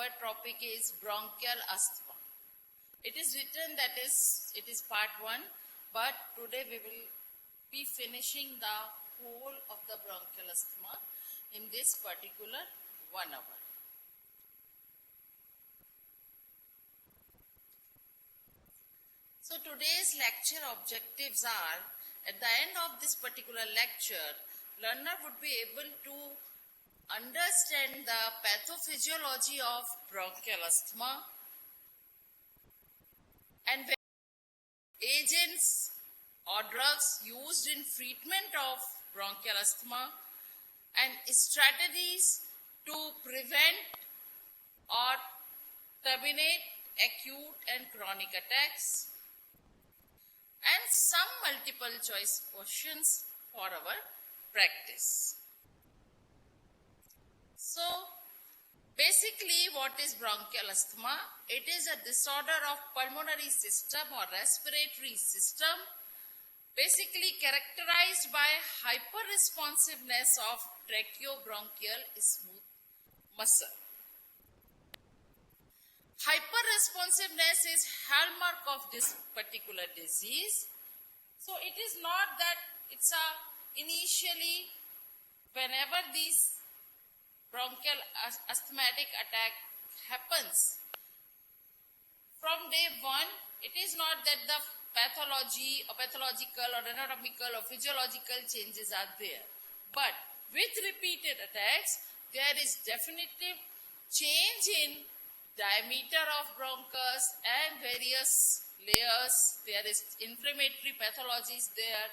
our topic is bronchial asthma. It is written that it is part 1, but today we will be finishing the whole of the bronchial asthma in this particular 1 hour. So today's lecture objectives are, at the end of this particular lecture, learner would be able to understand the pathophysiology of bronchial asthma and agents or drugs used in treatment of bronchial asthma and strategies to prevent or terminate acute and chronic attacks, and some multiple choice questions for our practice. So, basically what is bronchial asthma? It is a disorder of pulmonary system or respiratory system, basically characterized by hyperresponsiveness of tracheobronchial smooth muscle. Hyperresponsiveness is hallmark of this particular disease. So it is not that it's initially whenever these bronchial asthmatic attack happens, from day 1, it is not that the pathology or pathological or anatomical or physiological changes are there. But with repeated attacks, there is definitive change in diameter of bronchus and various layers. There is inflammatory pathologies there,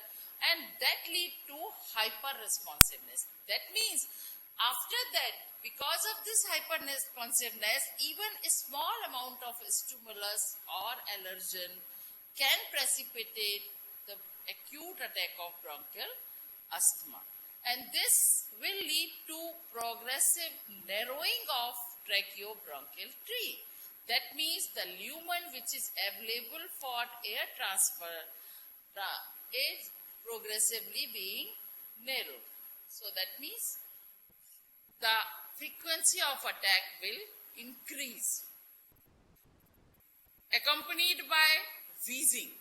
and that lead to hyperresponsiveness. That means after that, because of this hyperresponsiveness, even a small amount of stimulus or allergen can precipitate the acute attack of bronchial asthma. And this will lead to progressive narrowing of tracheobronchial tree. That means the lumen which is available for air transfer is progressively being narrowed. So that means the frequency of attack will increase, accompanied by wheezing.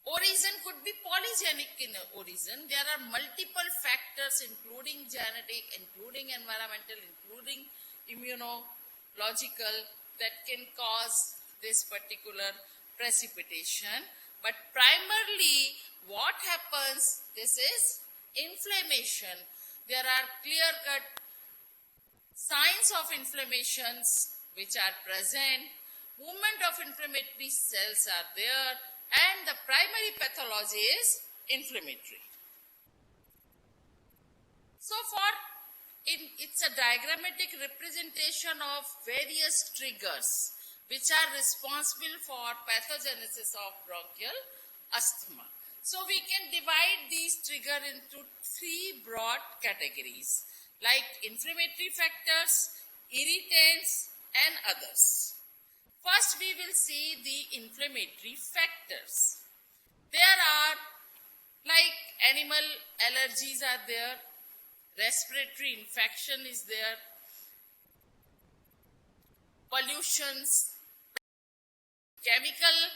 Origin could be polygenic in origin. There are multiple factors including genetic, including environmental, including immunological that can cause this particular precipitation. But primarily what happens, this is inflammation. There are clear-cut signs of inflammations which are present. Movement of inflammatory cells are there, and the primary pathology is inflammatory. So it's a diagrammatic representation of various triggers which are responsible for pathogenesis of bronchial asthma. So we can divide these triggers into 3 broad categories, like inflammatory factors, irritants, and others. First, we will see the inflammatory factors. There are like animal allergies are there, respiratory infection is there, pollutions, chemical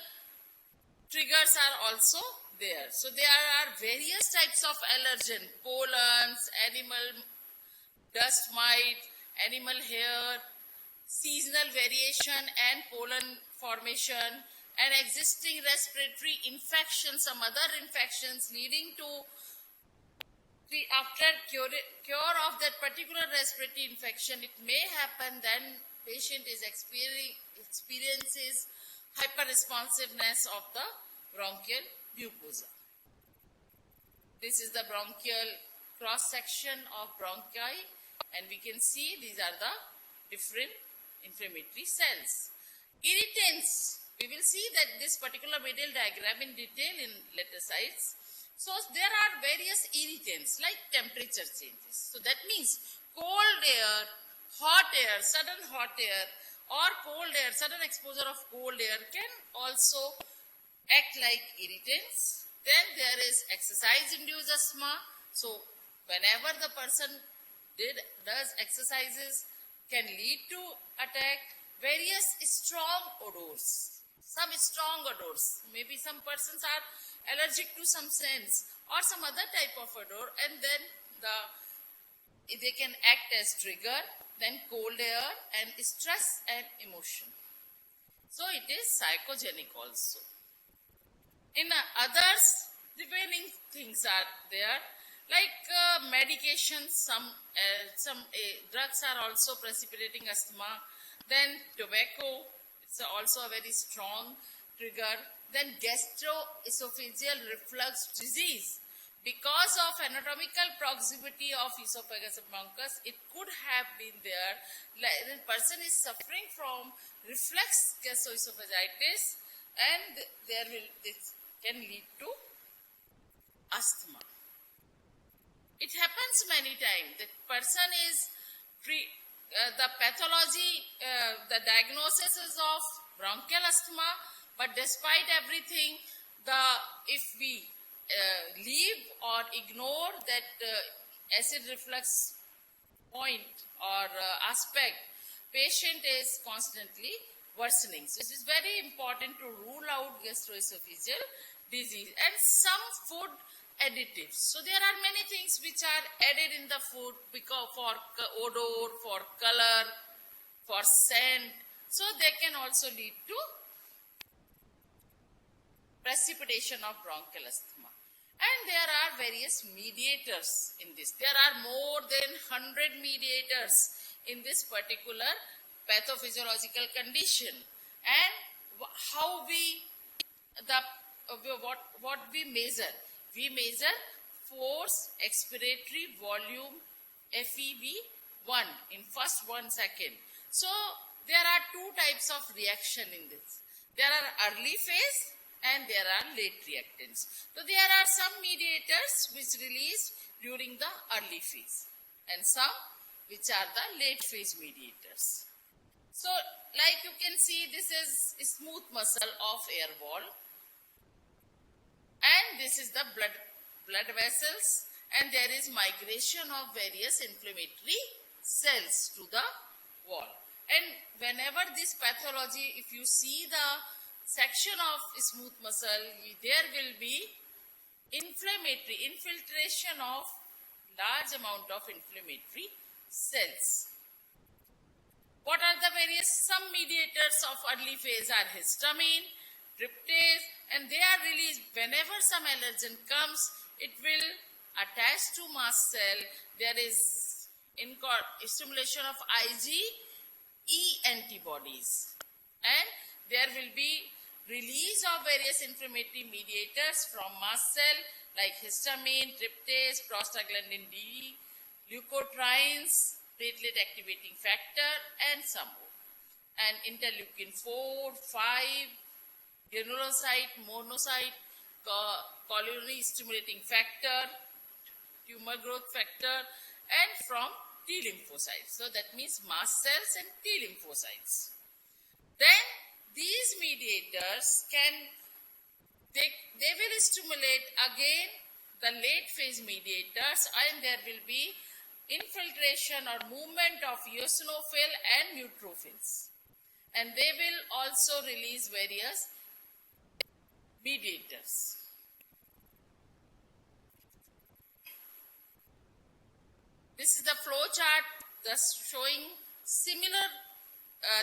triggers are also there. So there are various types of allergen, pollens, animal dust mite, animal hair, seasonal variation and pollen formation, and existing respiratory infections, some other infections leading to after cure of that particular respiratory infection, it may happen then patient is experiences hyperresponsiveness of the bronchial mucosa. This is the bronchial cross section of bronchi, and we can see these are the different inflammatory cells. Irritants, we will see that this particular middle diagram in detail in later slides. So there are various irritants like temperature changes. So that means cold air, hot air, sudden hot air, or cold air, sudden exposure of cold air can also act like irritants. Then there is exercise-induced asthma. So whenever the person does exercises can lead to attack. Various strong odors, some strong odors, maybe some persons are allergic to some scents or some other type of odor, and then they can act as trigger, then cold air and stress and emotion. So it is psychogenic also. In others, remaining things are there, like medications, some drugs are also precipitating asthma. Then tobacco, it's also a very strong trigger. Then gastroesophageal reflux disease. Because of anatomical proximity of esophagus and bronchus, it could have been there. The person is suffering from reflux gastroesophagitis, and this can lead to asthma. It happens many times. The person is the pathology, the diagnosis is of bronchial asthma, but despite everything, if we leave or ignore that acid reflux point or aspect, patient is constantly worsening. So it is very important to rule out gastroesophageal disease. And some food additives. So there are many things which are added in the food because for odor, for color, for scent. So they can also lead to precipitation of bronchial asthma. And there are various mediators in this. There are more than 100 mediators in this particular pathophysiological condition. And how what we measure? We measure force expiratory volume FEV1 in first 1 second. So there are two types of reaction in this. There are early phase and there are late reactants. So there are some mediators which release during the early phase and some which are the late phase mediators. So like you can see, this is a smooth muscle of air wall. And this is the blood vessels, and there is migration of various inflammatory cells to the wall. And whenever this pathology, if you see the section of smooth muscle, there will be infiltration of large amount of inflammatory cells. What are the some mediators of early phase are histamine, tryptase, and they are released whenever some allergen comes. It will attach to mast cell. There is stimulation of IgE antibodies, and there will be release of various inflammatory mediators from mast cell like histamine, tryptase, prostaglandin D, leukotrienes, platelet activating factor, and some more. And interleukin 4, 5, granulocyte, monocyte, colony stimulating factor, tumor growth factor, and from T lymphocytes. So that means mast cells and T lymphocytes. Then these mediators they will stimulate again the late phase mediators, and there will be infiltration or movement of eosinophil and neutrophils. And they will also release various mediators. This is the flow chart thus showing similar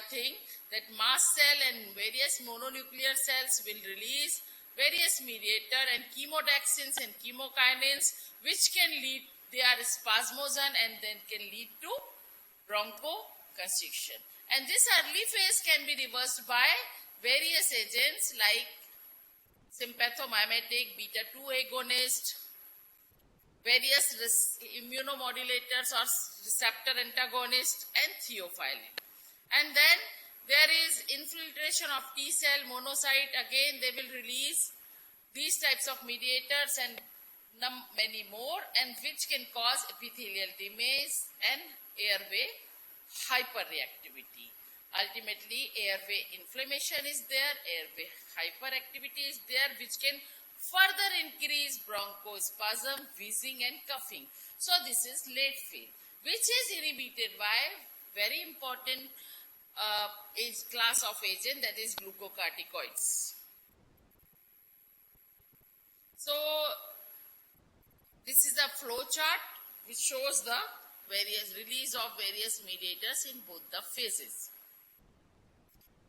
thing, that mast cell and various mononuclear cells will release various mediator and chemotaxins and chemokinins, which can lead, they are spasmogen and then can lead to bronchoconstriction. And this early phase can be reversed by various agents like sympathomimetic, beta-2 agonist, various immunomodulators or receptor antagonists, and theophylline. And then there is infiltration of T cell, monocyte. Again, they will release these types of mediators and many more, and which can cause epithelial damage and airway hyperreactivity. Ultimately, airway inflammation is there, airway hyperactivity is there, which can further increase bronchospasm, wheezing, and coughing. So this is late phase. which is inhibited by very important class of agent, that is glucocorticoids. So this is a flow chart which shows the various release of various mediators in both the phases.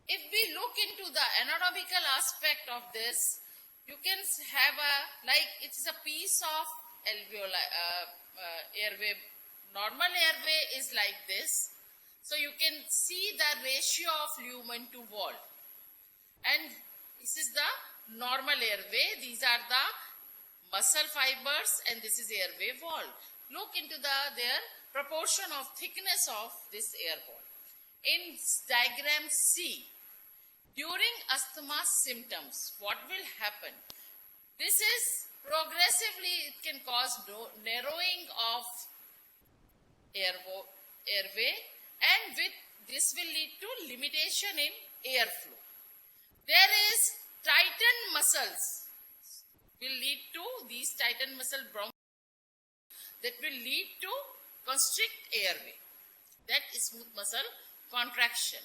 If we look into the anatomical aspect of this, you can have it is a piece of alveoli, airway. Normal airway is like this. So you can see the ratio of lumen to wall. And this is the normal airway. These are the muscle fibers and this is airway wall. Look into their proportion of thickness of this air wall. In diagram C, during asthma symptoms, what will happen? This is progressively, it can cause narrowing of airway, and with this will lead to limitation in airflow. There is tightened muscles will lead to these tightened muscle that will lead to constrict airway, that is smooth muscle contraction.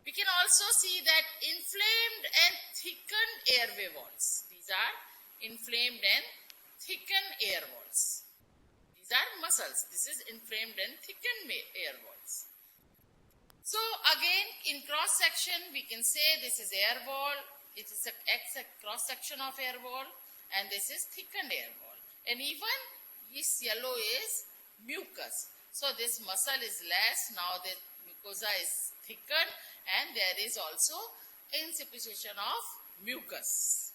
We can also see that inflamed and thickened airway walls. These are inflamed and thickened air walls. These are muscles. This is inflamed and thickened air walls. So again, in cross section, we can say this is air wall. It is a cross section of air wall, and this is thickened air wall. And even this yellow is mucus. So this muscle is less. Now the mucosa is thickened, and there is also insufficiency of mucus.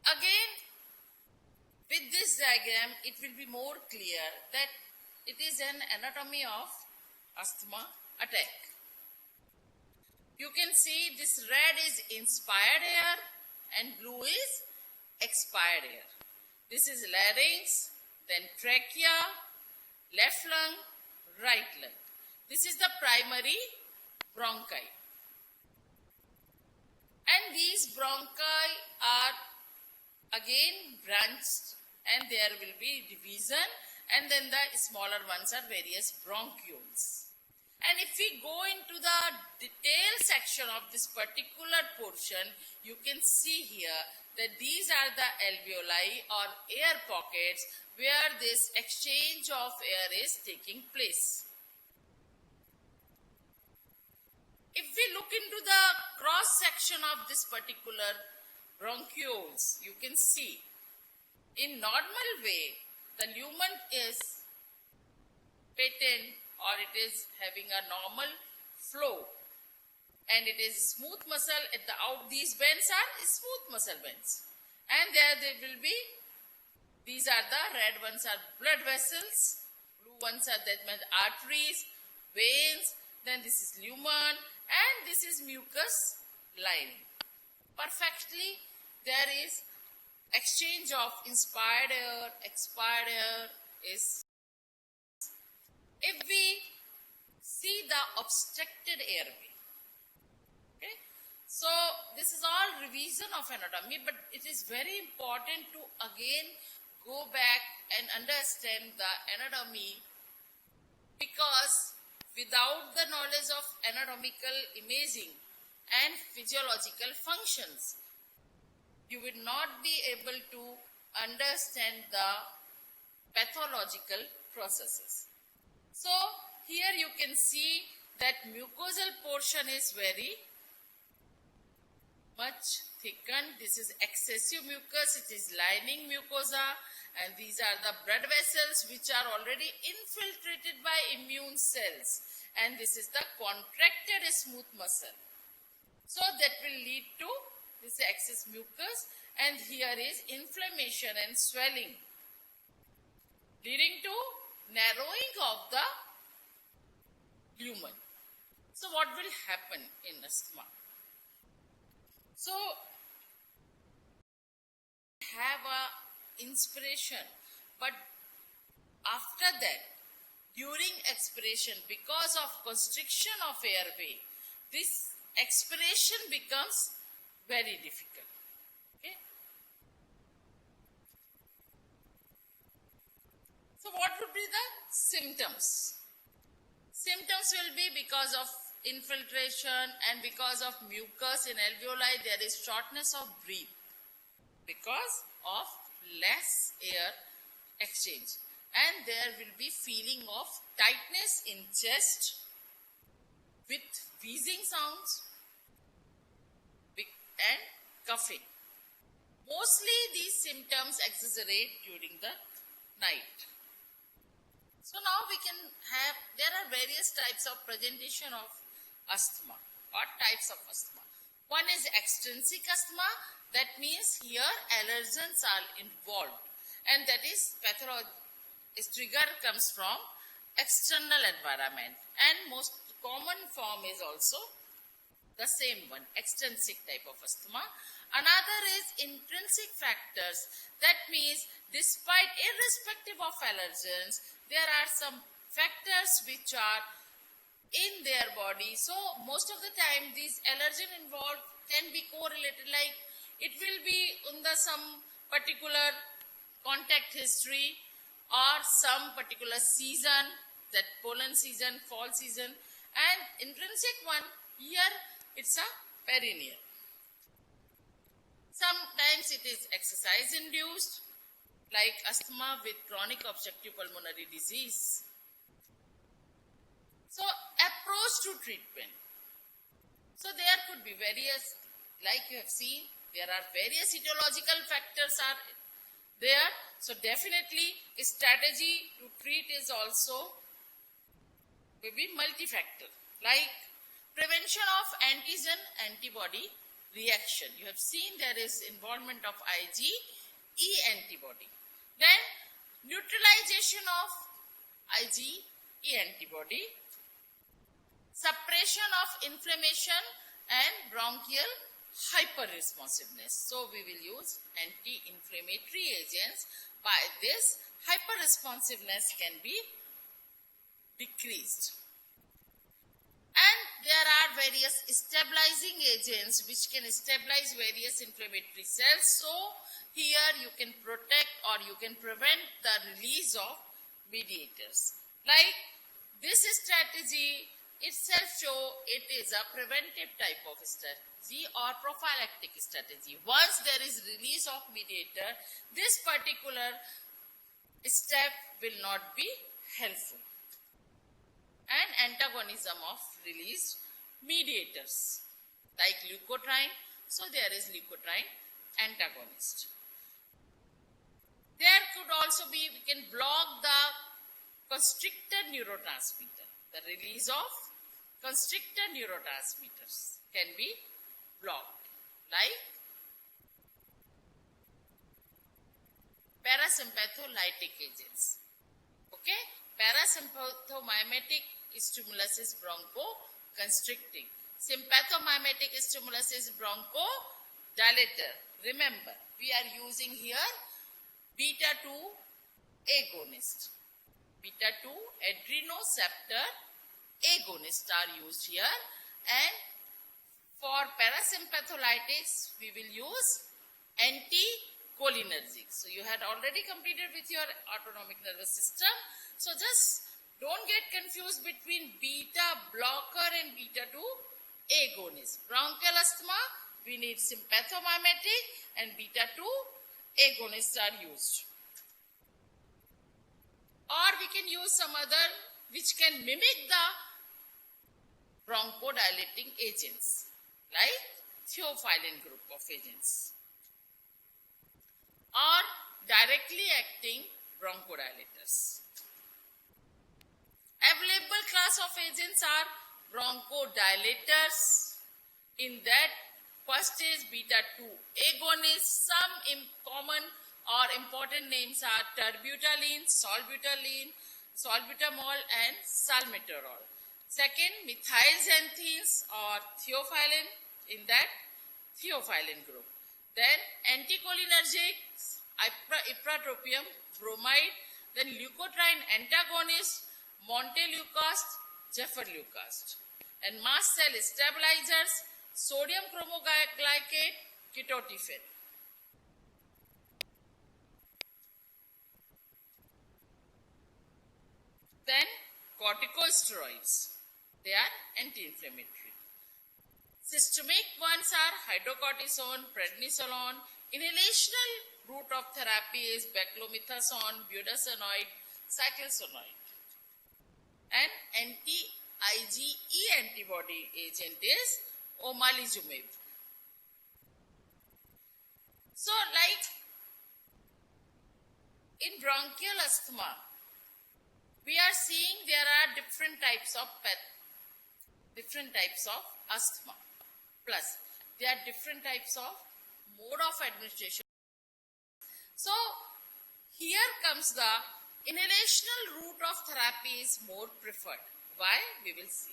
Again, with this diagram, it will be more clear that it is an anatomy of asthma attack. You can see this red is inspired air and blue is expired air. This is larynx, then trachea, left lung, right lung. This is the primary bronchi. And these bronchi are again branched, and there will be division, and then the smaller ones are various bronchioles. And if we go into the detailed section of this particular portion, you can see here that these are the alveoli or air pockets where this exchange of air is taking place. If we look into the cross section of this particular bronchioles, you can see in normal way the lumen is patent, or it is having a normal flow, and it is smooth muscle at the out. These veins are smooth muscle veins, and there will be, these are the red ones are blood vessels, blue ones are that means arteries, veins, then this is lumen, and this is mucus lining. Perfectly there is exchange of inspired air, expired air is. If we see the obstructed airway, okay, so this is all revision of anatomy, but it is very important to again go back and understand the anatomy, because without the knowledge of anatomical imaging and physiological functions, you will not be able to understand the pathological processes. So here you can see that mucosal portion is very much thickened. This is excessive mucus, it is lining mucosa, and these are the blood vessels which are already infiltrated by immune cells, and this is the contracted smooth muscle. So that will lead to this excess mucus, and here is inflammation and swelling, leading to narrowing of the lumen. So what will happen in asthma? So have a inspiration, but after that, during expiration, because of constriction of airway, this expiration becomes very difficult. Okay? So what would be the symptoms? Symptoms will be because of infiltration and because of mucus in alveoli, there is shortness of breath because of less air exchange, and there will be feeling of tightness in chest with wheezing sounds and coughing. Mostly these symptoms exaggerate during the night. So now we can have, there are various types of presentation of asthma or types of asthma. One is extrinsic asthma, that means here allergens are involved, and that is its trigger comes from external environment, and most common form is also the same one, extrinsic type of asthma. Another is intrinsic factors, that means despite irrespective of allergens, there are some factors which are in their body. So most of the time these allergen involved can be correlated, like it will be in the some particular contact history or some particular season, that pollen season, fall season, and intrinsic one, here it's a perennial. Sometimes it is exercise induced, like asthma with chronic obstructive pulmonary disease. So approach to treatment. So there could be various, like you have seen, there are various etiological factors are there. So definitely a strategy to treat is also will be multifactor, like prevention of antigen-antibody reaction. You have seen there is involvement of IgE antibody. Then neutralization of IgE antibody, suppression of inflammation and bronchial hyperresponsiveness. So we will use anti-inflammatory agents. By this, hyperresponsiveness can be decreased. And there are various stabilizing agents which can stabilize various inflammatory cells. So here you can protect or you can prevent the release of mediators. Like this strategy itself show it is a preventive type of strategy or prophylactic strategy. Once there is release of mediator, this particular step will not be helpful. And antagonism of released mediators like leukotriene. So there is leukotriene antagonist. There could also be, we can block the constricted neurotransmitter. The release of constricted neurotransmitters can be blocked, like parasympatholytic agents. Okay, parasympathomimetic stimulus is bronchoconstricting. Sympathomimetic stimulus is bronchodilator. Remember, we are using here beta-2 agonist. Beta-2 adrenoceptor agonists are used here, and for parasympatholytics we will use anticholinergic. So you had already completed with your autonomic nervous system. So just don't get confused between beta blocker and beta-2 agonist. Bronchial asthma, we need sympathomimetic, and beta-2 agonists are used. Or we can use some other which can mimic the bronchodilating agents, like theophylline group of agents, or directly acting bronchodilators. Available class of agents are bronchodilators. In that, first is beta-2 agonists. Some common or important names are terbutaline, salbutamol and salmeterol. Second, methylxanthines or theophylline, in that theophylline group. Then anticholinergics, ipratropium, bromide, then leukotriene antagonist, montelukast, gefferlukast, and mast cell stabilizers, sodium chromoglycate, ketotifen. Then corticosteroids. They are anti-inflammatory. Systemic ones are hydrocortisone, prednisolone. Inhalational route of therapy is beclomethasone, budesonide, cyclophosphamide. And anti-IgE antibody agent is omalizumab. So, like in bronchial asthma, we are seeing there are different types of asthma. Plus, there are different types of mode of administration. So, here comes the inhalational route of therapy is more preferred. Why? We will see.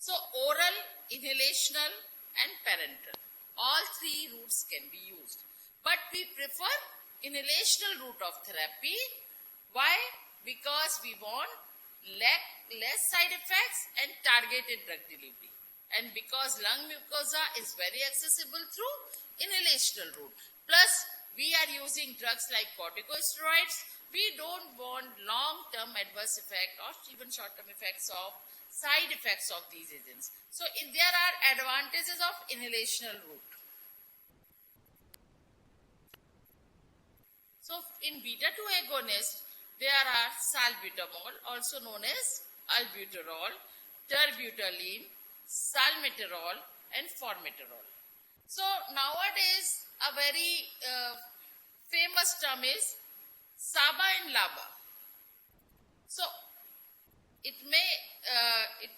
So, oral, inhalational and parenteral. All three routes can be used. But we prefer inhalational route of therapy. Why? Because we want less side effects and targeted drug delivery. And because lung mucosa is very accessible through inhalational route. Plus, we are using drugs like corticosteroids. We don't want long-term adverse effect or even short-term effects of side effects of these agents. So, there are advantages of inhalational route. So, in beta-2 agonist, there are salbutamol, also known as albuterol, terbutaline, salmeterol and formoterol. So, nowadays, a very famous term is SABA and LABA. So, it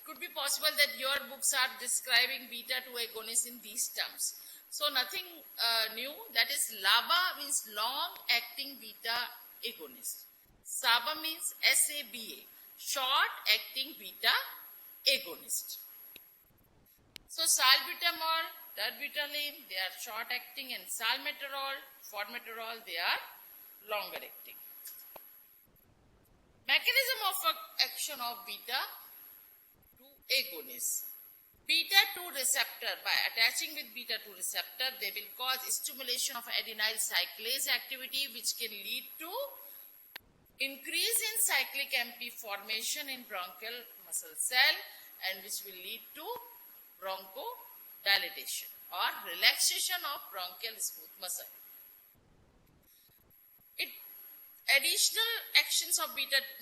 could be possible that your books are describing beta-2 agonists in these terms. So, nothing new. That is, LABA means long-acting beta agonist. SABA means SABA, short-acting beta agonist. So, salbutamol, terbutaline, they are short-acting, and salmeterol, formoterol, they are longer-acting. Mechanism of action of beta-2 agonist. Beta-2 receptor, by attaching with beta-2 receptor, they will cause stimulation of adenyl cyclase activity, which can lead to increase in cyclic AMP formation in bronchial muscle cell, and which will lead to bronchodilation or relaxation of bronchial smooth muscle. Additional actions of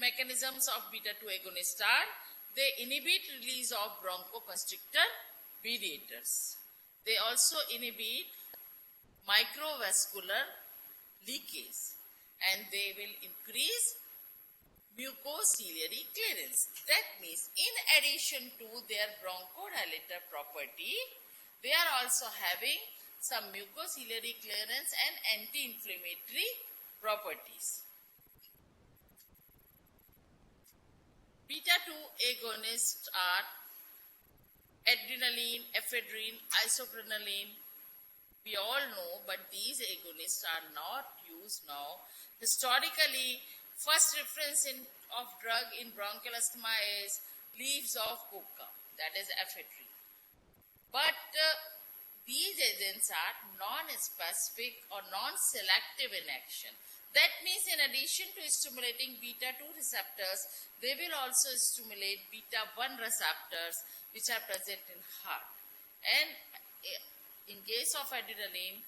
mechanisms of beta-2 agonists are they inhibit release of bronchoconstrictor mediators. They also inhibit microvascular leakage, and they will increase mucociliary clearance. That means in addition to their bronchodilator property, they are also having some mucociliary clearance and anti-inflammatory properties. Beta-2 agonists are adrenaline, ephedrine, isoprenaline. We all know, but these agonists are not used now. Historically, first reference of drug in bronchial asthma is leaves of coca, that is ephedrine. But these agents are non-specific or non-selective in action. That means in addition to stimulating beta-2 receptors, they will also stimulate beta-1 receptors which are present in heart. And in case of adrenaline,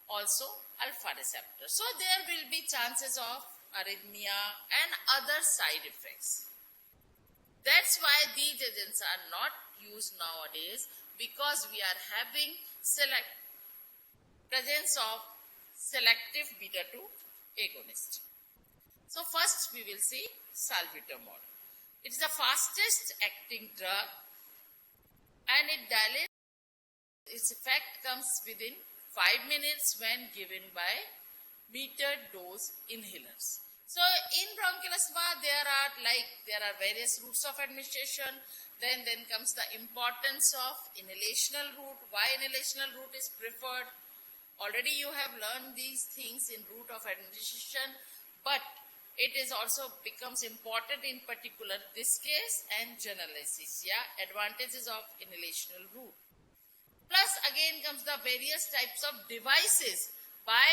also alpha receptors. So there will be chances of arrhythmia and other side effects. That's why these agents are not used nowadays, because we are having presence of selective beta-2 agonist. So first we will see salbutamol. It is the fastest acting drug, and it dilates. Its effect comes within 5 minutes when given by metered dose inhalers. So in bronchial asthma there are various routes of administration. Then comes the importance of inhalational route. Why inhalational route is preferred? Already you have learned these things in route of administration, but it is also becomes important in particular this case and general anesthesia, advantages of inhalational route. Plus again comes the various types of devices by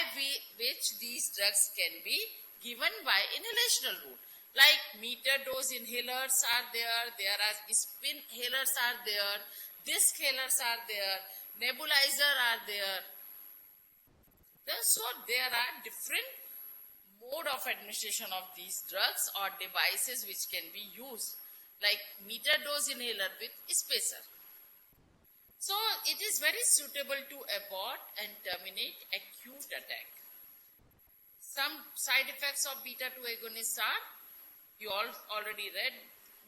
which these drugs can be given by inhalational route. Like meter dose inhalers are there, there are inhalers are there, disc inhalers are there, nebulizer are there. So there are different mode of administration of these drugs or devices which can be used, like meter dose inhaler with spacer. So it is very suitable to abort and terminate acute attack. Some side effects of beta-2 agonists are, you all already read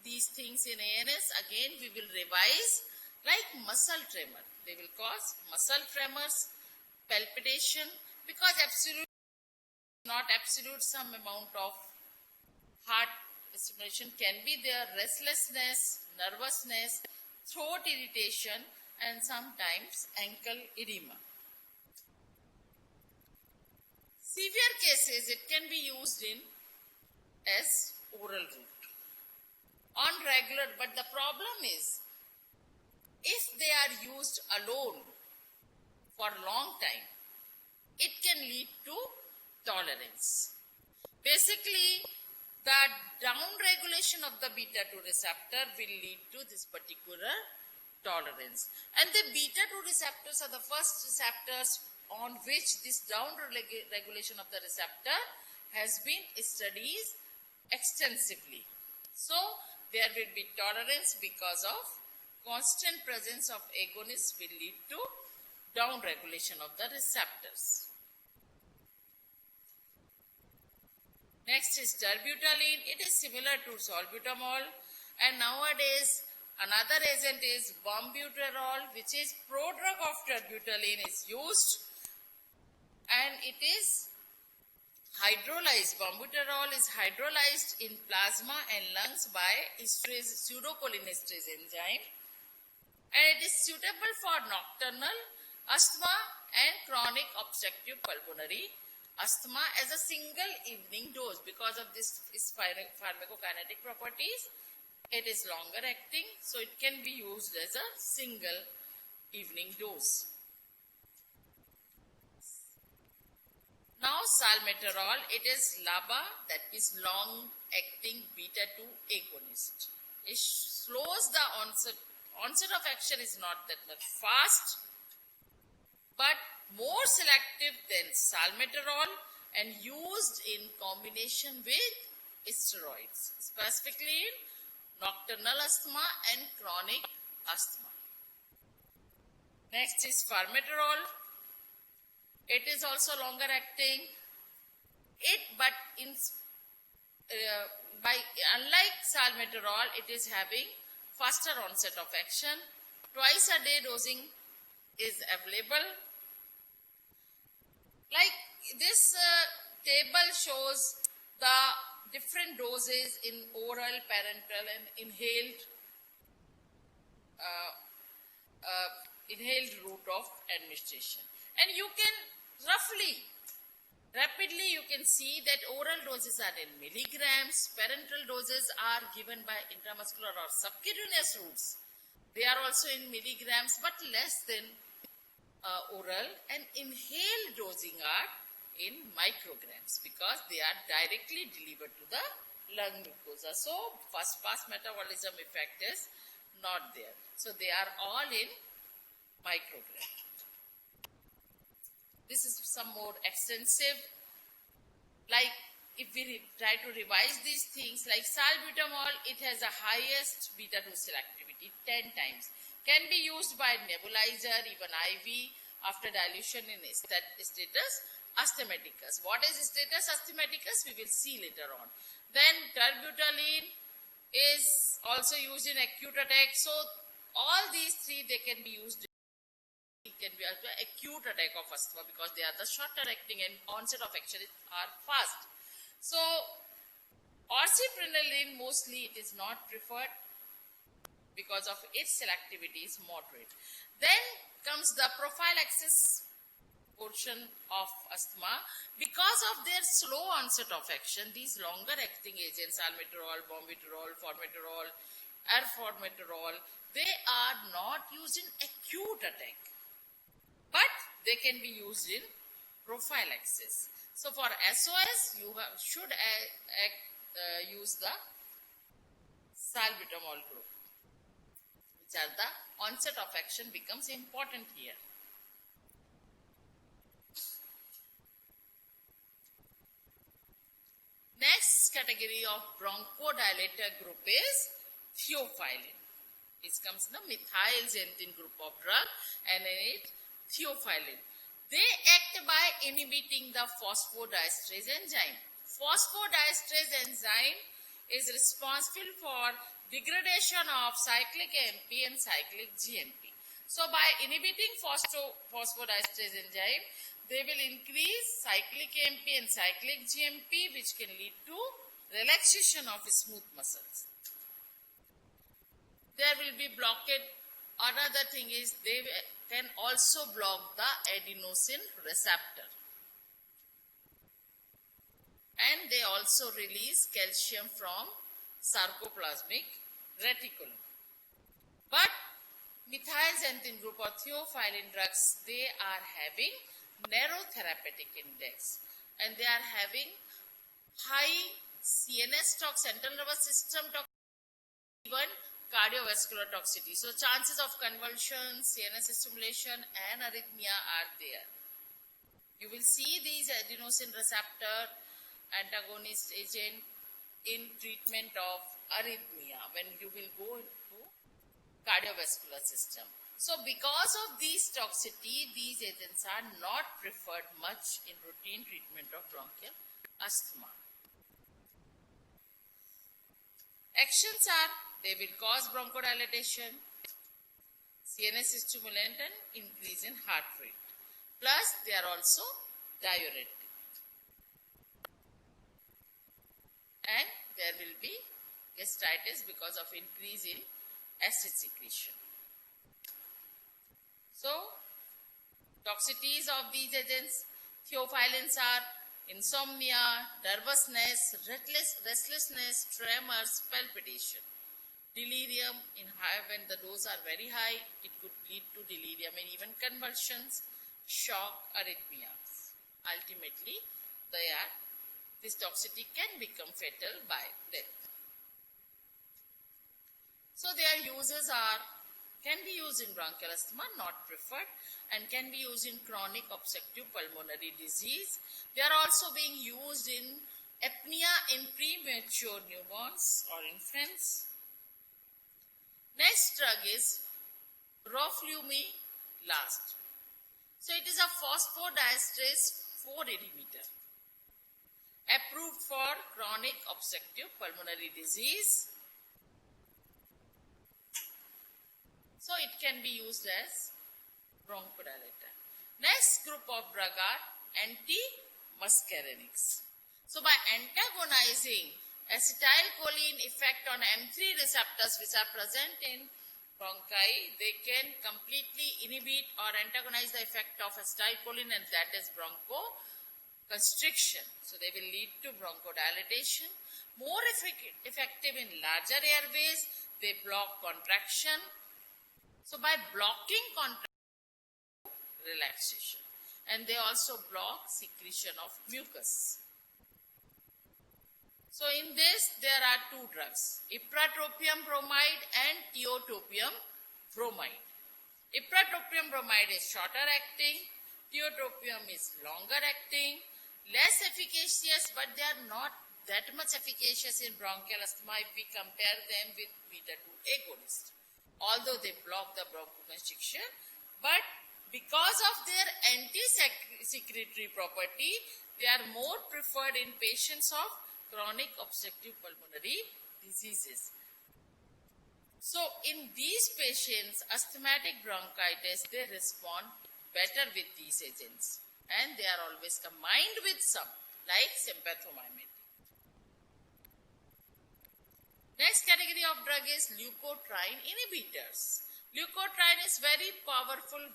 these things in ANS. Again, we will revise, like muscle tremor. They will cause muscle tremors, palpitation, because not absolute, some amount of heart stimulation can be there, restlessness, nervousness, throat irritation, and sometimes ankle edema. Severe cases, it can be used in as oral route on regular, but the problem is if they are used alone for a long time, it can lead to tolerance. Basically, the down regulation of the beta-2 receptor will lead to this particular tolerance. And the beta-2 receptors are the first receptors on which this down regulation of the receptor has been studied extensively. So, there will be tolerance because of constant presence of agonists will lead to down regulation of the receptors. Next is terbutaline. It is similar to salbutamol, and nowadays another agent is bombuterol, which is prodrug of terbutaline is used, and it is hydrolyzed. Bombuterol is hydrolyzed in plasma and lungs by pseudocholinesterase enzyme, and it is suitable for nocturnal asthma and chronic obstructive pulmonary asthma as a single evening dose. Because of this pharmacokinetic properties, it is longer acting, so it can be used as a single evening dose. Now salmeterol, it is LABA, that is long-acting beta-2 agonist. It slows the onset of action is not that much fast, but more selective than salmeterol and used in combination with steroids, specifically in nocturnal asthma and chronic asthma. Next is formoterol. It is also longer acting. Unlike salmeterol, it is having faster onset of action. Twice a day dosing is available. Like this table shows the different doses in oral, parenteral, and inhaled route of administration. And you can rapidly you can see that oral doses are in milligrams, parenteral doses are given by intramuscular or subcutaneous routes. They are also in milligrams but less than oral, and inhaled dosing are in micrograms because they are directly delivered to the lung mucosa. So, first pass metabolism effect is not there. So, they are all in micrograms. This is some more extensive. Like if we try to revise these things, like salbutamol, it has a highest beta-2 selectivity, 10 times. Can be used by nebulizer, even IV, after dilution in status asthmaticus. What is status asthmaticus? We will see later on. Then terbutaline is also used in acute attack. So all these three, they can be used. It can be acute attack of asthma because they are the shorter acting and onset of action are fast. So orciprenaline, mostly it is not preferred because of its selectivity is moderate. Then comes the prophylaxis portion of asthma. Because of their slow onset of action, these longer acting agents, salmeterol, bombuterol, formoterol, arformoterol, they are not used in acute attack, but they can be used in prophylaxis. So for SOS, you should use the salbutamol group, which are the onset of action becomes important here. Next category of bronchodilator group is theophylline. It comes in the methylxanthine group of drug and in it theophylline. They act by inhibiting the phosphodiesterase enzyme. Phosphodiesterase enzyme is responsible for degradation of cyclic AMP and cyclic GMP. So by inhibiting phosphodiesterase enzyme, they will increase cyclic AMP and cyclic GMP, which can lead to relaxation of smooth muscles. There will be blockade. Another thing is they can also block the adenosine receptor. And they also release calcium from sarcoplasmic reticulum. But methylxanthine group or theophylline drugs, they are having narrow therapeutic index and they are having high CNS tox, central nervous system tox, even cardiovascular toxicity. So chances of convulsions, CNS stimulation and arrhythmia are there. You will see these adenosine receptor antagonist agent in treatment of arrhythmia when you will go into cardiovascular system. So because of these toxicity, these agents are not preferred much in routine treatment of bronchial asthma. Actions are, they will cause bronchodilation, CNS stimulant and increase in heart rate. Plus they are also diuretic. And there will be gastritis because of increase in acid secretion. So, toxicities of these agents, theophyllines are insomnia, nervousness, restlessness, tremors, palpitation. Delirium, when the doses are very high, it could lead to delirium and even convulsions, shock, arrhythmias. Ultimately, this toxicity can become fatal by death. So their uses can be used in bronchial asthma, not preferred, and can be used in chronic obstructive pulmonary disease. They are also being used in apnea in premature newborns or infants. Next drug is roflumilast. So it is a phosphodiesterase 4 inhibitor approved for chronic obstructive pulmonary disease. So it can be used as bronchodilator. Next group of drug are antimuscarinics. So by antagonizing acetylcholine effect on M3 receptors which are present in bronchi, they can completely inhibit or antagonize the effect of acetylcholine, and that is bronchoconstriction. So they will lead to bronchodilation. More effective in larger airways, they block contraction. So by blocking contraction, relaxation, and they also block secretion of mucus. So in this there are two drugs, ipratropium bromide and tiotropium bromide. Ipratropium bromide is shorter acting, tiotropium is longer acting, less efficacious, but they are not that much efficacious in bronchial asthma if we compare them with beta-2 agonists. Although they block the bronchoconstriction, but because of their anti-secretory property, they are more preferred in patients of chronic obstructive pulmonary diseases. So in these patients, asthmatic bronchitis, they respond better with these agents, and they are always combined with some, like sympathomimetic. Next category of drug is leukotriene inhibitors. Leukotriene is very powerful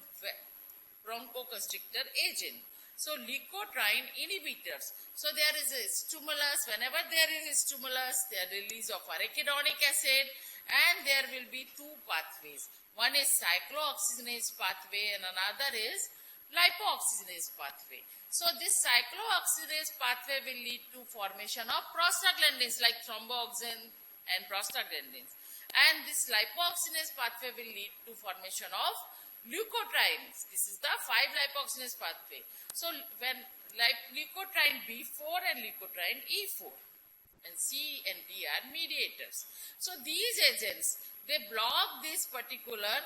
bronchoconstrictor agent. So leukotriene inhibitors. So there is a stimulus. Whenever there is a stimulus, there is release of arachidonic acid, and there will be two pathways. One is cyclooxygenase pathway and another is lipoxygenase pathway. So this cyclooxygenase pathway will lead to formation of prostaglandins like thromboxane and prostaglandins. And this lipoxygenase pathway will lead to formation of leukotrienes. This is the 5-lipoxygenase pathway. So when leukotriene B4 and leukotriene E4 and C and D are mediators. So these agents, they block this particular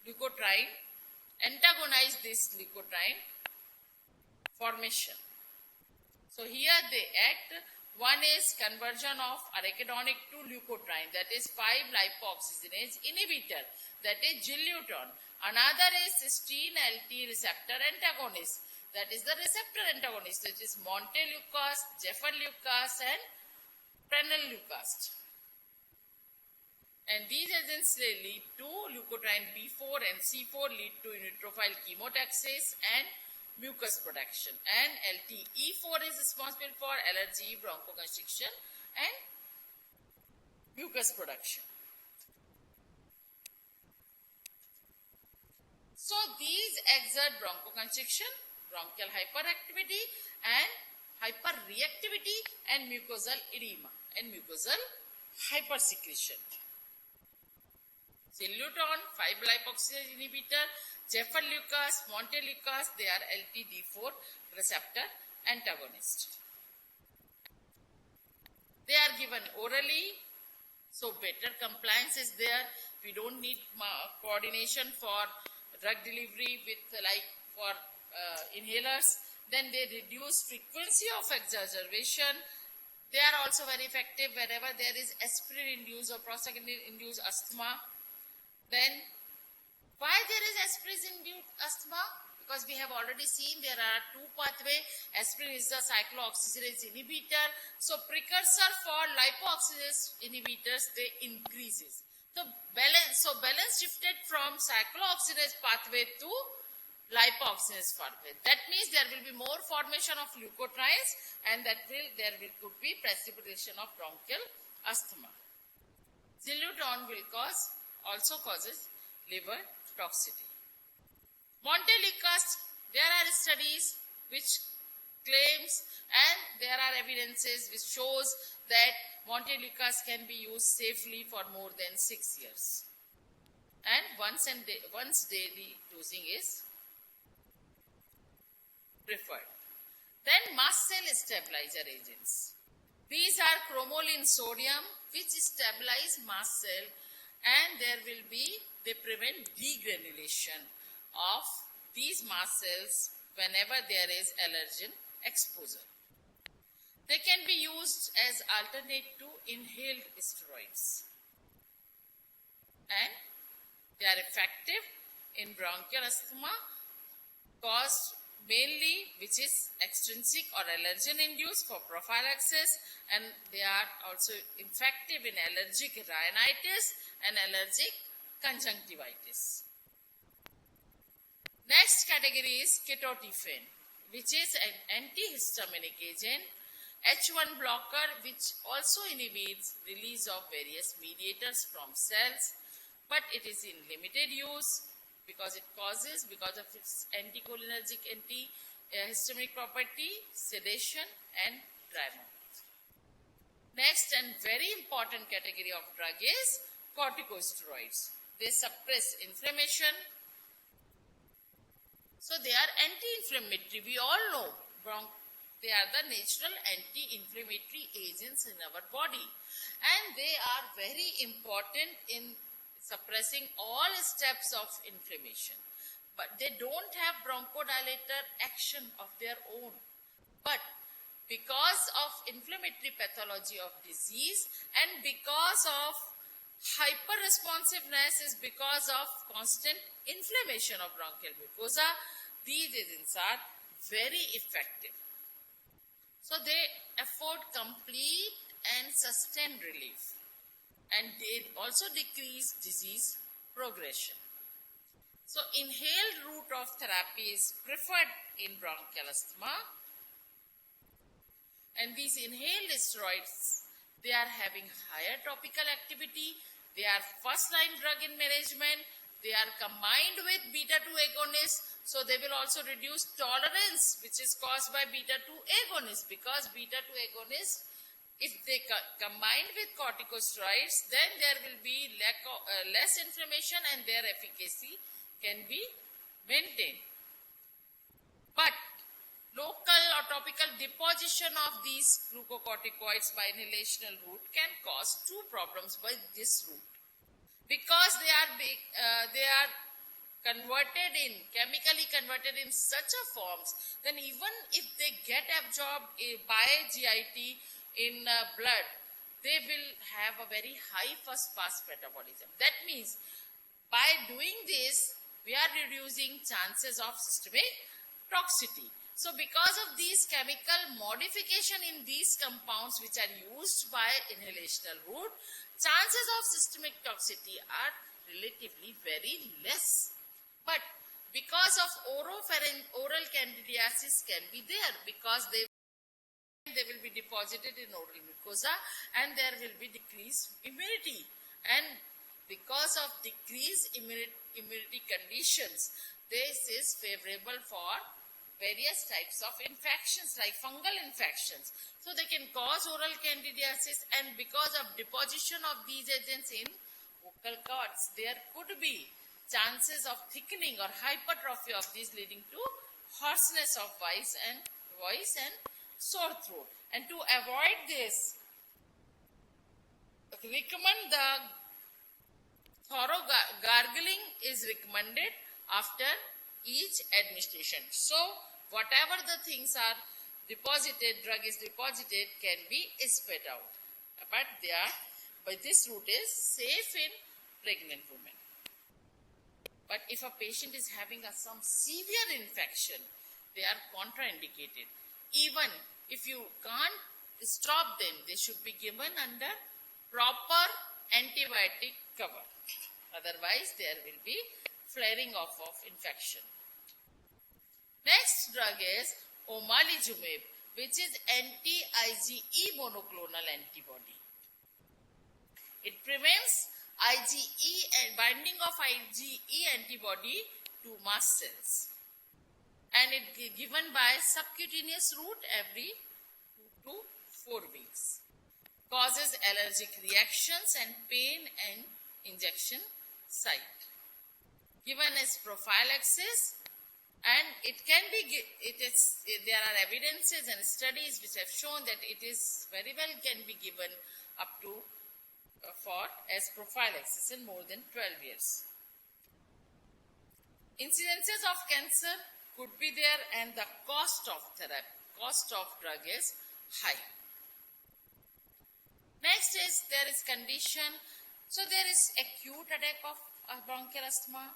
leukotriene, antagonize this leukotriene formation. So here they act. One is conversion of arachidonic to leukotriene, that is 5-lipoxygenase inhibitor, that is Gileuton. Another is cysteine LT receptor antagonist, that is the receptor antagonist, which is montelukast, gefaleucast and preneleucast. And these agents lead to leukotriene B4 and C4 lead to neutrophil chemotaxis and mucus production, and LTE4 is responsible for allergy, bronchoconstriction and mucus production. So these exert bronchoconstriction, bronchial hyperactivity and hyperreactivity and mucosal edema and mucosal hypersecretion. Gileuton, 5-lipoxygenase inhibitor, gefaleucast, montelukast, they are LTD4 receptor antagonist. They are given orally, so better compliance is there. We don't need coordination for drug delivery with for inhalers. Then they reduce frequency of exacerbation. They are also very effective wherever there is aspirin-induced or prostaglandin-induced asthma. Then, why there is aspirin-induced asthma? Because we have already seen there are two pathways. Aspirin is the cyclooxygenase inhibitor. So, precursor for lipoxygenase inhibitors, they increases. So, balance shifted from cyclooxygenase pathway to lipoxygenase pathway. That means there will be more formation of leukotrienes and could be precipitation of bronchial asthma. Gileuton will also causes liver toxicity. Montelukast, there are studies which claims and there are evidences which shows that montelukast can be used safely for more than 6 years. And once daily dosing is preferred. Then mast cell stabilizer agents. These are cromolyn sodium which stabilize mast cell, and they prevent degranulation of these mast cells whenever there is allergen exposure. They can be used as alternate to inhaled steroids. And they are effective in bronchial asthma caused mainly which is extrinsic or allergen induced for prophylaxis, and they are also effective in allergic rhinitis and allergic conjunctivitis. Next category is ketotifen, which is an antihistaminic agent, H1 blocker, which also inhibits release of various mediators from cells, but it is in limited use because of its anticholinergic, antihistaminic property, sedation and dry mouth. Next and very important category of drug is corticosteroids. They suppress inflammation. So they are anti-inflammatory. We all know they are the natural anti-inflammatory agents in our body, and they are very important in suppressing all steps of inflammation. But they don't have bronchodilator action of their own. But because of inflammatory pathology of disease and because of hyperresponsiveness is because of constant inflammation of bronchial mucosa, these agents are very effective. So they afford complete and sustained relief, and they also decrease disease progression. So inhaled route of therapy is preferred in bronchial asthma, and these inhaled steroids, they are having higher topical activity, they are first line drug in management, they are combined with beta-2 agonists, so they will also reduce tolerance which is caused by beta-2 agonists, because beta-2 agonists, if they combined with corticosteroids, then there will be less inflammation and their efficacy can be maintained. But local or topical deposition of these glucocorticoids by inhalational route can cause two problems by this route. Because they are chemically converted in such a forms, then even if they get absorbed by GIT in blood, they will have a very high first pass metabolism. That means by doing this, we are reducing chances of systemic toxicity. So because of these chemical modification in these compounds which are used by inhalational route, chances of systemic toxicity are relatively very less. But because of oral candidiasis can be there, because they will be deposited in oral mucosa and there will be decreased immunity. And because of decreased immunity conditions, this is favorable for various types of infections like fungal infections. So they can cause oral candidiasis, and because of deposition of these agents in vocal cords, there could be chances of thickening or hypertrophy of these, leading to hoarseness of voice and sore throat. And to avoid this, recommend the thorough gargling is recommended after each administration. So whatever the things are deposited, drug is deposited, can be spat out. But this route is safe in pregnant women. But if a patient is having some severe infection, they are contraindicated. Even if you can't stop them, they should be given under proper antibiotic cover. Otherwise, there will be flaring off of infection. Next drug is omalizumab, which is anti-IgE monoclonal antibody. It prevents IgE and binding of IgE antibody to mast cells, and it is given by subcutaneous route every 2 to 4 weeks. Causes allergic reactions and pain and injection site. Given as prophylaxis, and it can be, there are evidences and studies which have shown that it is very well can be given up to as prophylaxis in more than 12 years. Incidences of cancer could be there, and the cost of drug is high. Next is there is condition. So there is acute attack of bronchial asthma.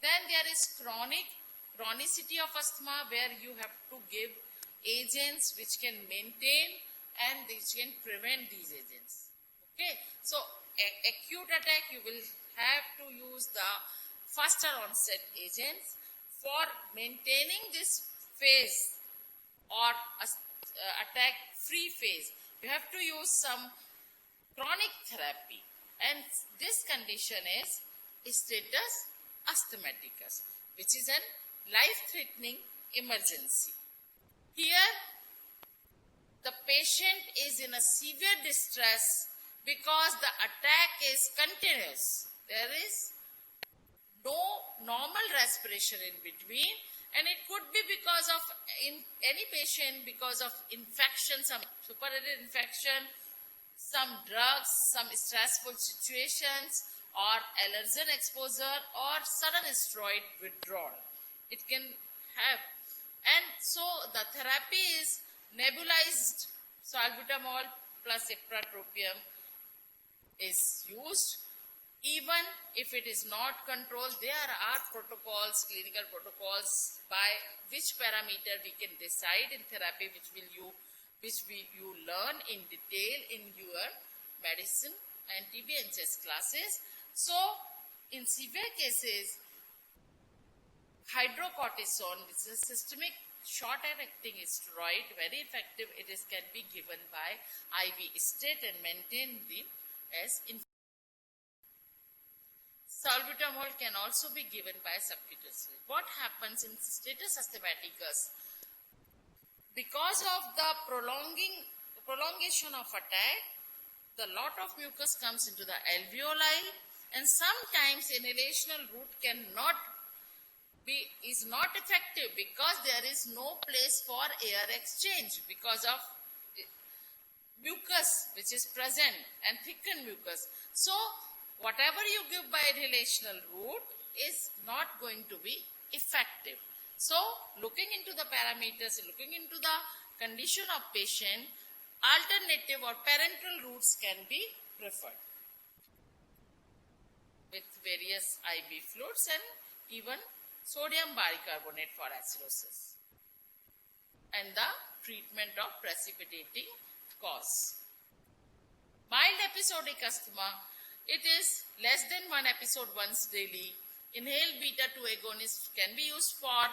Then there is chronicity of asthma, where you have to give agents which can maintain and which can prevent these agents. Okay, so acute attack, you will have to use the faster onset agents. For maintaining this phase or attack free phase, you have to use some chronic therapy, and this condition is status asthmaticus, which is a life-threatening emergency. Here, the patient is in a severe distress because the attack is continuous. There is no normal respiration in between, and it could be because of, in any patient, because of infection, some superadded infection, some drugs, some stressful situations, or allergen exposure, or sudden steroid withdrawal. It can have. And so the therapy is nebulized salbutamol plus ipratropium is used. Even if it is not controlled, there are protocols, clinical protocols, by which parameter we can decide in therapy, which you learn in detail in your medicine and TB and chest classes. So, in severe cases, hydrocortisone, which is a systemic short-acting steroid, very effective. It can be given by IV state and maintained as Salbutamol can also be given by subcutaneously. What happens in status asthmaticus? Because of the prolongation of attack, the lot of mucus comes into the alveoli, and sometimes inhalational route is not effective because there is no place for air exchange because of mucus which is present and thickened mucus. So whatever you give by inhalational route is not going to be effective. So looking into the parameters, looking into the condition of patient, alternative or parenteral routes can be preferred with various IV fluids and even sodium bicarbonate for acidosis and the treatment of precipitating cause. Mild episodic asthma, it is less than one episode once daily. Inhaled beta-2 agonist can be used for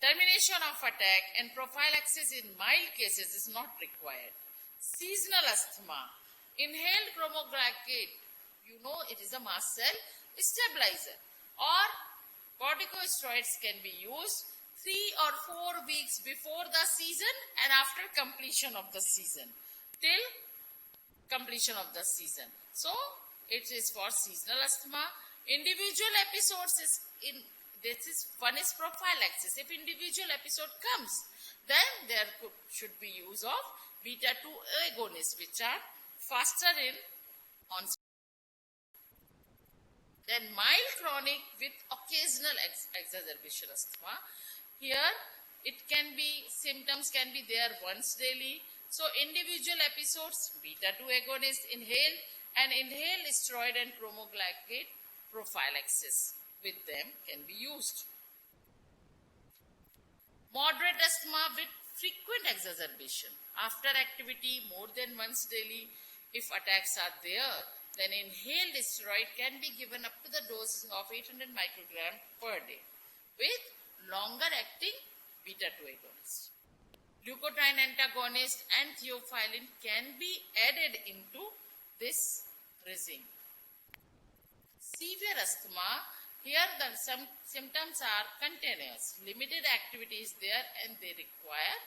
termination of attack, and prophylaxis in mild cases is not required. Seasonal asthma, inhaled chromoglacate, you know it is a mast cell stabilizer, or corticosteroids can be used 3 or 4 weeks before the season and after completion of the season, till completion of the season. So it is for seasonal asthma. Individual episodes one is prophylaxis. If individual episode comes, then there should be use of beta-2 agonists which are faster in onset. Then mild chronic with occasional exacerbation asthma. Here symptoms can be there once daily. So individual episodes, beta-2 agonist inhaled and inhaled steroid and chromoglacate prophylaxis with them can be used. Moderate asthma with frequent exacerbation. After activity more than once daily, if attacks are there, then inhaled steroid can be given up to the dose of 800 microgram per day with longer acting beta-2 agonist. Leukotriene antagonist and theophylline can be added into this regime. Severe asthma, here the symptoms are continuous, limited activity is there and they require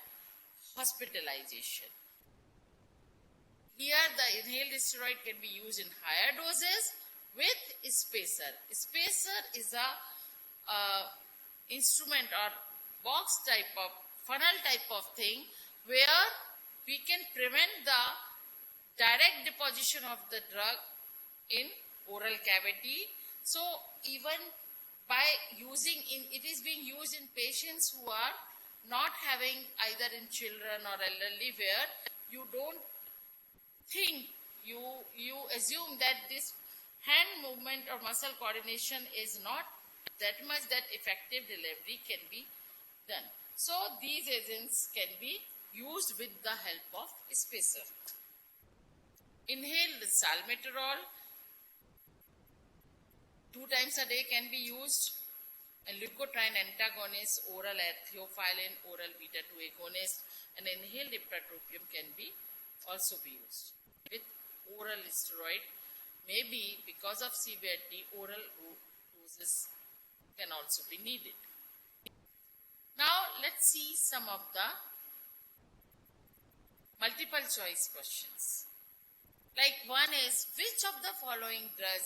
hospitalization. Here the inhaled steroid can be used in higher doses with spacer. Spacer is a instrument or box type of funnel type of thing where we can prevent the direct deposition of the drug in oral cavity. So even by it is being used in patients who are not having either in children or elderly, where you don't think, you assume that this hand movement or muscle coordination is not that much that effective delivery can be done. So these agents can be used with the help of spacer. Inhaled salmeterol 2 times a day can be used, and leukotriene antagonist, oral theophylline, oral beta-2 agonist, and inhaled ipratropium can also be used. With oral steroid, maybe because of severity, oral doses can also be needed. Now let's see some of the multiple choice questions. Like one is, which of the following drug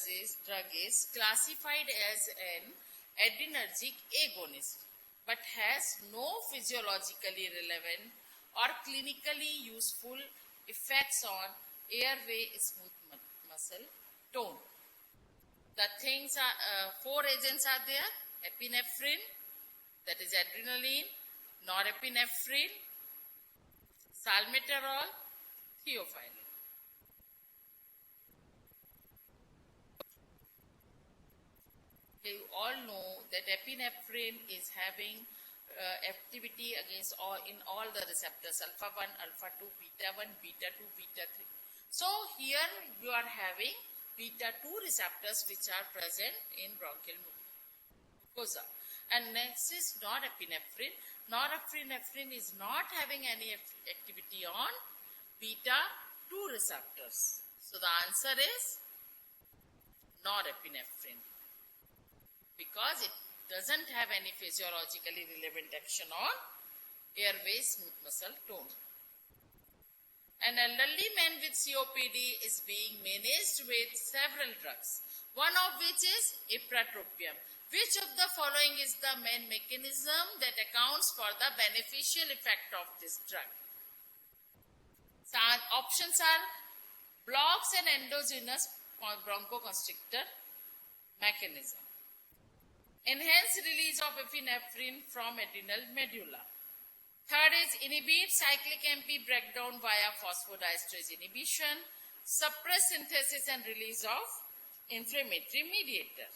is classified as an adrenergic agonist but has no physiologically relevant or clinically useful effects on airway smooth muscle tone? The things are 4 agents are there: epinephrine, that is adrenaline, norepinephrine, salmeterol, theophylline. You all know that epinephrine is having activity against in all the receptors, alpha 1, alpha 2, beta 1, beta 2, beta 3. So here you are having beta 2 receptors which are present in bronchial mucosa. And next is norepinephrine. Norepinephrine is not having any activity on beta 2 receptors. So the answer is norepinephrine. because it doesn't have any physiologically relevant action on airway smooth muscle tone. An elderly man with COPD is being managed with several drugs, one of which is ipratropium. Which of the following is the main mechanism that accounts for the beneficial effect of this drug? So options are blocks an endogenous bronchoconstrictor mechanism, enhance release of epinephrine from adrenal medulla. Third is inhibit cyclic AMP breakdown via phosphodiesterase inhibition, suppress synthesis and release of inflammatory mediator.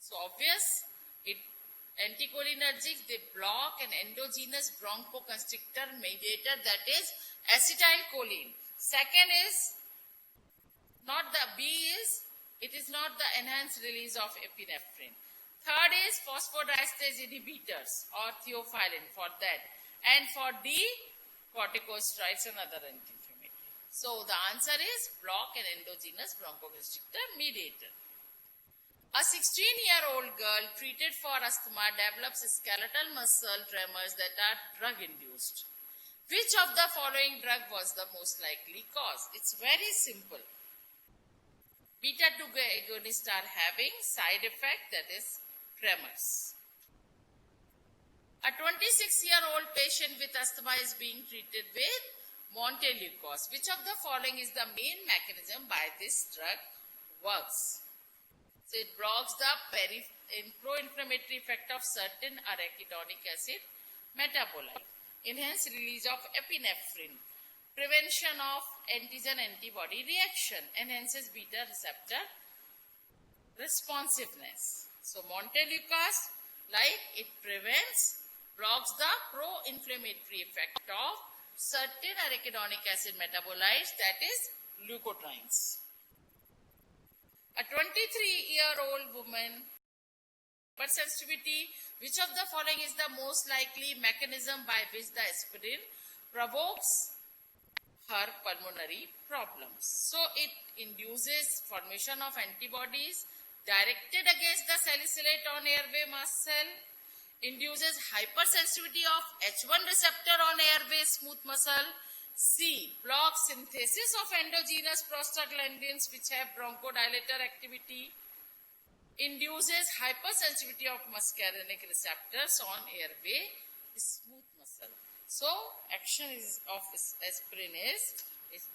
So obvious, anticholinergic, they block an endogenous bronchoconstrictor mediator, that is acetylcholine. Second is not the B is, it is not the enhanced release of epinephrine. Third is phosphodiesterase inhibitors or theophylline for that. And for D, corticosteroids and other anti-inflammatory. So the answer is block an endogenous bronchoconstrictor mediator. A 16-year-old girl treated for asthma develops skeletal muscle tremors that are drug-induced. Which of the following drug was the most likely cause? It's very simple. Beta-2 agonists are having side effect, that is tremors. A 26-year-old patient with asthma is being treated with Montelukast. Which of the following is the main mechanism by this drug works? So it blocks the pro-inflammatory effect of certain arachidonic acid metabolite, enhance release of epinephrine, prevention of antigen-antibody reaction, enhances beta receptor responsiveness. So Montelukast, like it prevents, blocks the pro-inflammatory effect of certain arachidonic acid metabolites, that is leukotrienes. A 23-year-old woman hypersensitivity, which of the following is the most likely mechanism by which the aspirin provokes her pulmonary problems? So it induces formation of antibodies directed against the salicylate on airway mast cell, induces hypersensitivity of H1 receptor on airway smooth muscle. C. Blocks synthesis of endogenous prostaglandins which have bronchodilator activity. Induces hypersensitivity of muscarinic receptors on airway smooth muscle. So, action of aspirin is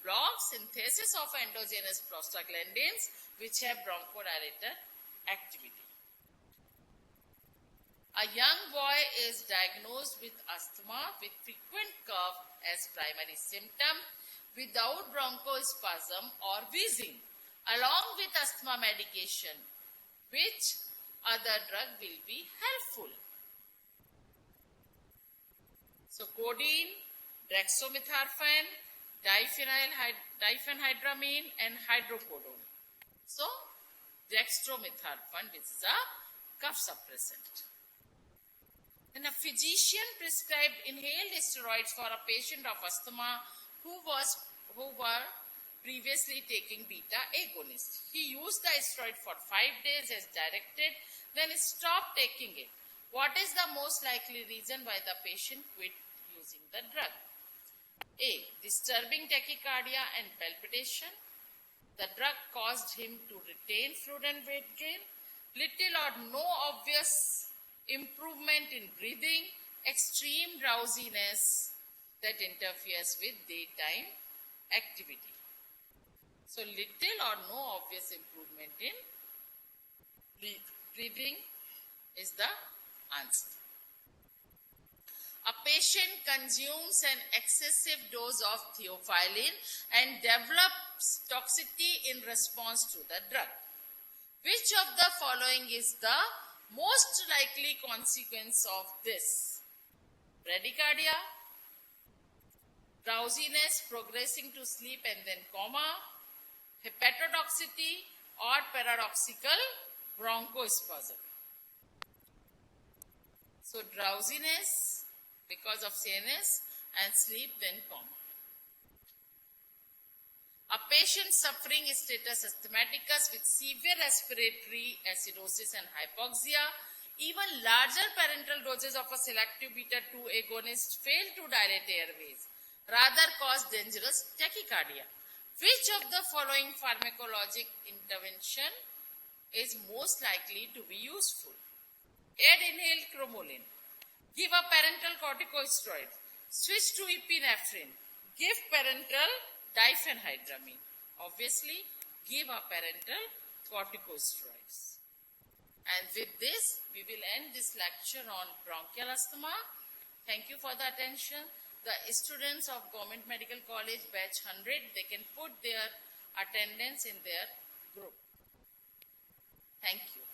blocks synthesis of endogenous prostaglandins which have bronchodilator activity. A young boy is diagnosed with asthma with frequent cough as primary symptom without bronchospasm or wheezing, along with asthma medication. Which other drug will be helpful? So codeine, dextromethorphan, diphenhydramine and hydrocodone. So dextromethorphan, which is a cough suppressant. And a physician prescribed inhaled steroids for a patient of asthma who were previously taking beta agonist. He used the steroid for 5 days as directed, then stopped taking it. What is the most likely reason why the patient quit using the drug? A. Disturbing tachycardia and palpitation. The drug caused him to retain fluid and weight gain. Little or no obvious improvement in breathing, extreme drowsiness that interferes with daytime activity. So little or no obvious improvement in breathing is the answer. A patient consumes an excessive dose of theophylline and develops toxicity in response to the drug. Which of the following is the most likely consequence of this? Bradycardia, drowsiness progressing to sleep and then coma, hepatotoxicity or paradoxical bronchospasm. So drowsiness because of CNS and sleep then coma. A patient suffering status asthmaticus with severe respiratory acidosis and hypoxia, even larger parenteral doses of a selective beta-2 agonist fail to dilate airways, rather cause dangerous tachycardia. Which of the following pharmacologic intervention is most likely to be useful? Add inhaled cromolyn. Give a parenteral corticosteroid. Switch to epinephrine. Give parenteral diphenhydramine. Obviously, give a parenteral corticosteroids. And with this, we will end this lecture on bronchial asthma. Thank you for the attention. The students of Government Medical College batch 100, they can put their attendance in their group. Thank you.